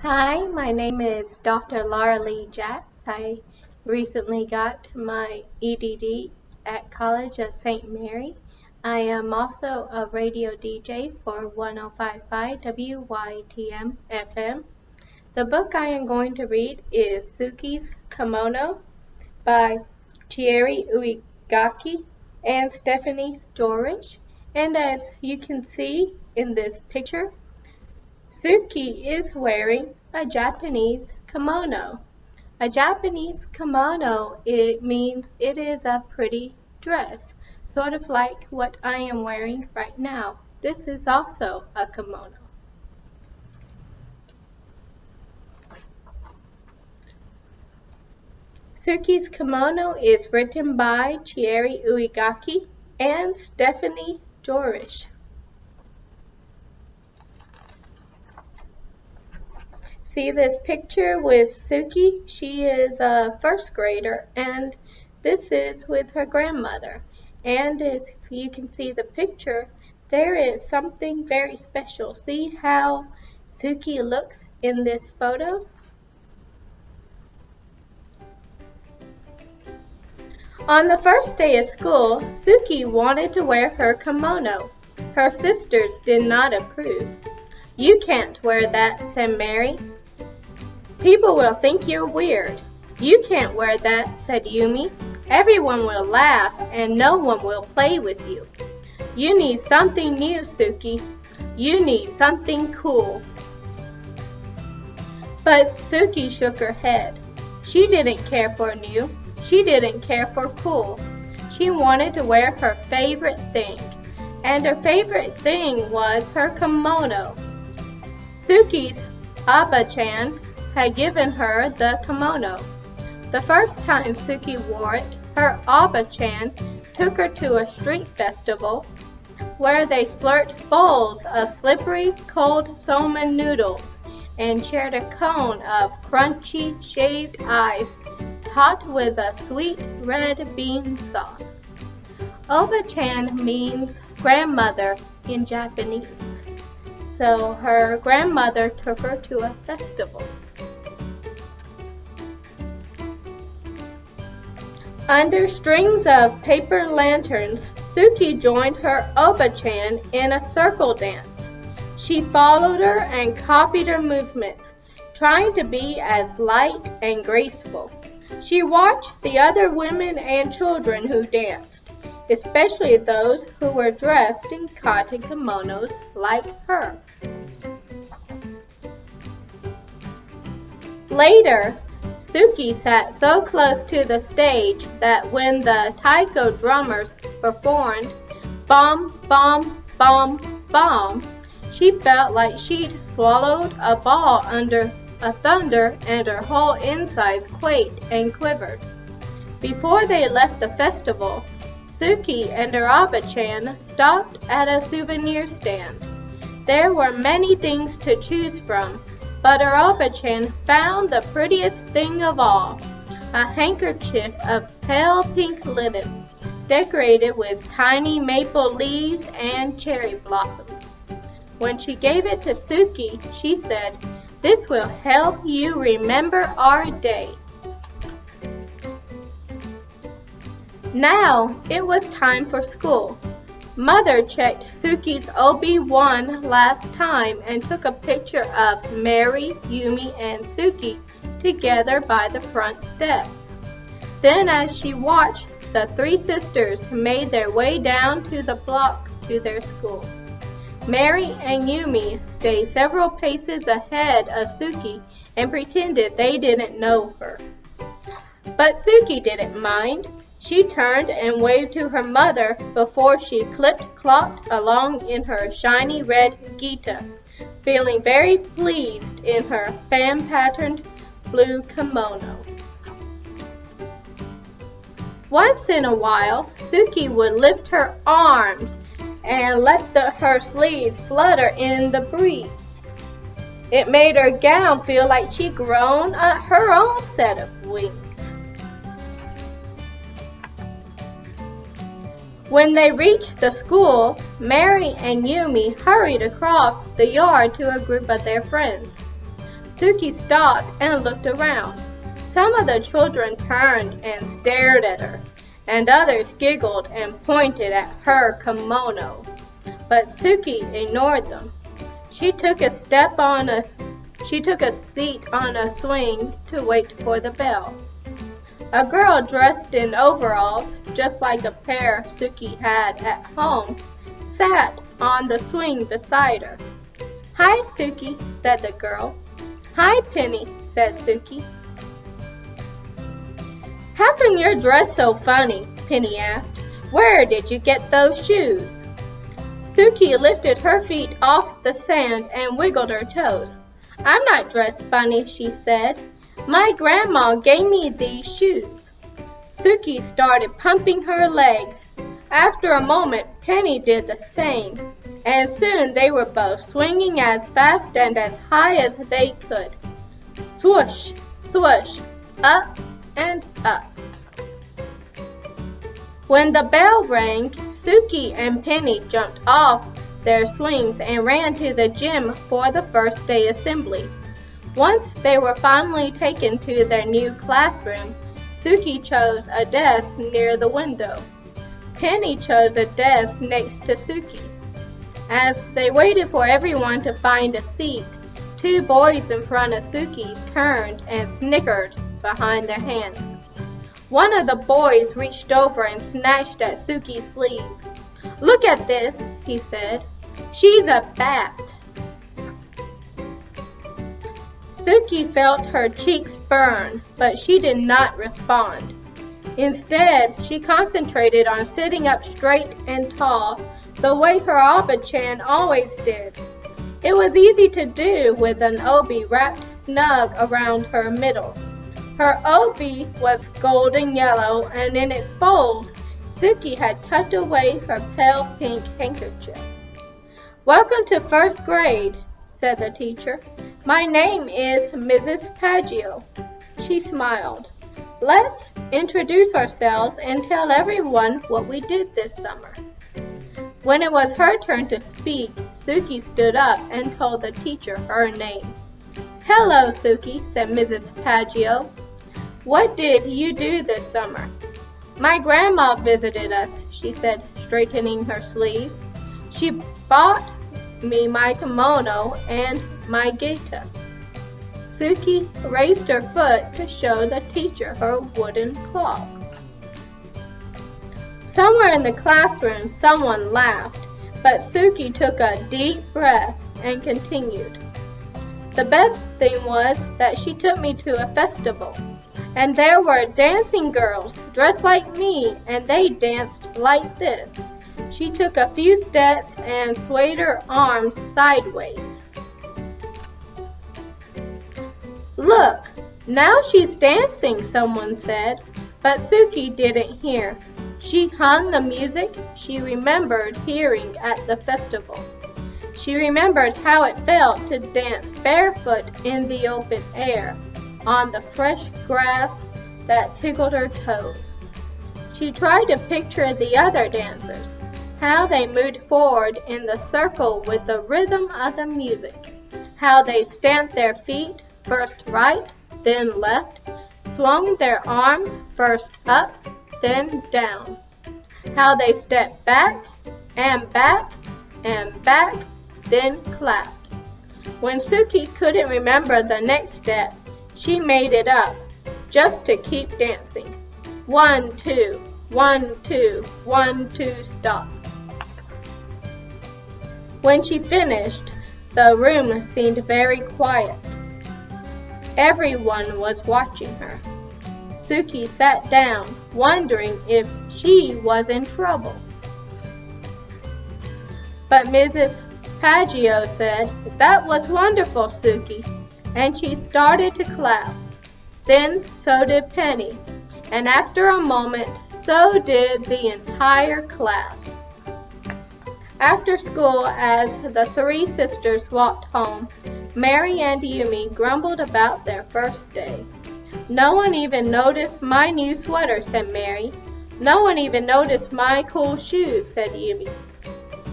Hi, my name is Dr. Lauralee Jacks. I recently got my EDD at College of St. Mary. I am also a radio DJ for 105.5 WYTM FM. The book I am going to read is Suki's Kimono by Chieri Uegaki and Stephane Jorisch. And as you can see in this picture, Suki is wearing a Japanese kimono. A Japanese kimono, it means it is a pretty dress, sort of like what I am wearing right now. This is also a kimono. Suki's Kimono is written by Chieri Uegaki and Stephane Jorisch. See this picture with Suki? She is a first grader, and this is with her grandmother. And as you can see the picture, there is something very special. See how Suki looks in this photo? On the first day of school, Suki wanted to wear her kimono. Her sisters did not approve. "You can't wear that," said Mary. "People will think you're weird." "You can't wear that," said Yumi. "Everyone will laugh and no one will play with you." "You need something new, Suki. You need something cool." But Suki shook her head. She didn't care for new. She didn't care for cool. She wanted to wear her favorite thing. And her favorite thing was her kimono. Suki's Abba-chan had given her the kimono. The first time Suki wore it, her Abba-chan took her to a street festival where they slurped bowls of slippery cold somen noodles and shared a cone of crunchy shaved ice topped with a sweet red bean sauce. Oba-chan means grandmother in Japanese, so her grandmother took her to a festival. Under strings of paper lanterns, Suki joined her Oba-chan in a circle dance. She followed her and copied her movements, trying to be as light and graceful. She watched the other women and children who danced, especially those who were dressed in cotton kimonos like her. Later, Suki sat so close to the stage that when the taiko drummers performed "Bom, Bom, Bom, Bom," she felt like she'd swallowed a ball under a thunder and her whole insides quaked and quivered. Before they left the festival, Suki and her Abba-chan stopped at a souvenir stand. There were many things to choose from, but her Abba-chan found the prettiest thing of all, a handkerchief of pale pink linen, decorated with tiny maple leaves and cherry blossoms. When she gave it to Suki, she said, "This will help you remember our day." Now it was time for school. Mother checked Suki's OB1 last time and took a picture of Mary, Yumi, and Suki together by the front steps. Then as she watched, the three sisters made their way down to the block to their school. Mary and Yumi stayed several paces ahead of Suki and pretended they didn't know her. But Suki didn't mind. She turned and waved to her mother before she clipped-clopped along in her shiny red gita, feeling very pleased in her fan-patterned blue kimono. Once in a while, Suki would lift her arms and let her sleeves flutter in the breeze. It made her gown feel like she'd grown her own set of wings. When they reached the school, Mary and Yumi hurried across the yard to a group of their friends. Suki stopped and looked around. Some of the children turned and stared at her, and others giggled and pointed at her kimono. But Suki ignored them. She took a seat on a swing to wait for the bell. A girl dressed in overalls, just like a pair Suki had at home, sat on the swing beside her. "Hi, Suki," said the girl. "Hi, Penny," said Suki. "How come you're dressed so funny?" Penny asked. "Where did you get those shoes?" Suki lifted her feet off the sand and wiggled her toes. "I'm not dressed funny," she said. "My grandma gave me these shoes." Suki started pumping her legs. After a moment, Penny did the same, and soon they were both swinging as fast and as high as they could. Swoosh, swoosh, up and up. When the bell rang, Suki and Penny jumped off their swings and ran to the gym for the first day assembly. Once they were finally taken to their new classroom, Suki chose a desk near the window. Penny chose a desk next to Suki. As they waited for everyone to find a seat, two boys in front of Suki turned and snickered behind their hands. One of the boys reached over and snatched at Suki's sleeve. "Look at this," he said. "She's a bat." Suki felt her cheeks burn, but she did not respond. Instead, she concentrated on sitting up straight and tall, the way her Abba-chan always did. It was easy to do with an obi wrapped snug around her middle. Her obi was golden yellow, and in its folds, Suki had tucked away her pale pink handkerchief. "Welcome to first grade," said the teacher. "My name is Mrs. Paggio." She smiled. "Let's introduce ourselves and tell everyone what we did this summer." When it was her turn to speak, Suki stood up and told the teacher her name. "Hello, Suki," said Mrs. Paggio. "What did you do this summer?" "My grandma visited us," she said, straightening her sleeves. "She bought me my kimono and my gaita." Suki raised her foot to show the teacher her wooden clog. Somewhere in the classroom, someone laughed, but Suki took a deep breath and continued. "The best thing was that she took me to a festival, and there were dancing girls dressed like me, and they danced like this." She took a few steps and swayed her arms sideways. "Look, now she's dancing," someone said, but Suki didn't hear. She hummed the music she remembered hearing at the festival. She remembered how it felt to dance barefoot in the open air, on the fresh grass that tickled her toes. She tried to picture the other dancers, how they moved forward in the circle with the rhythm of the music, how they stamped their feet, first right, then left, swung their arms first up, then down, how they stepped back, and back, and back, then clapped. When Suki couldn't remember the next step, she made it up, just to keep dancing. 1, 2, 1, 2, 1, 2, stop. When she finished, the room seemed very quiet. Everyone was watching her. Suki sat down, wondering if she was in trouble. But Mrs. Paggio said, "That was wonderful, Suki," and she started to clap. Then so did Penny, and after a moment, so did the entire class. After school, as the three sisters walked home, Mary and Yumi grumbled about their first day. "No one even noticed my new sweater," said Mary. "No one even noticed my cool shoes," said Yumi.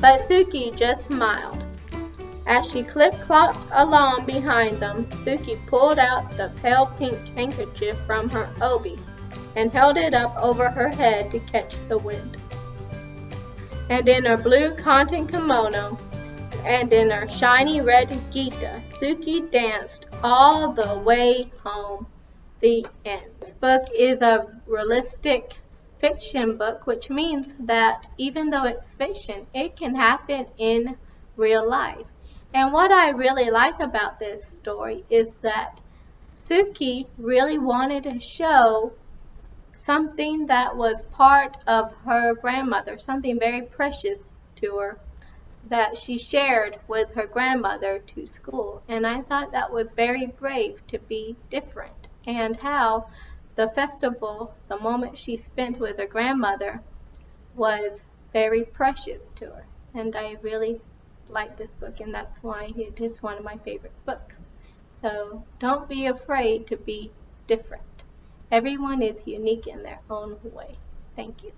But Suki just smiled. As she clip-clopped along behind them, Suki pulled out the pale pink handkerchief from her obi and held it up over her head to catch the wind. And in her blue cotton kimono and in her shiny red gita, Suki danced all the way home. The end. This book is a realistic fiction book, which means that even though it's fiction, it can happen in real life. And what I really like about this story is that Suki really wanted to show something that was part of her grandmother, something very precious to her that she shared with her grandmother to school. And I thought that was very brave to be different, and how the festival, the moment she spent with her grandmother, was very precious to her. And I really like this book, and that's why it is one of my favorite books. So don't be afraid to be different. Everyone is unique in their own way. Thank you.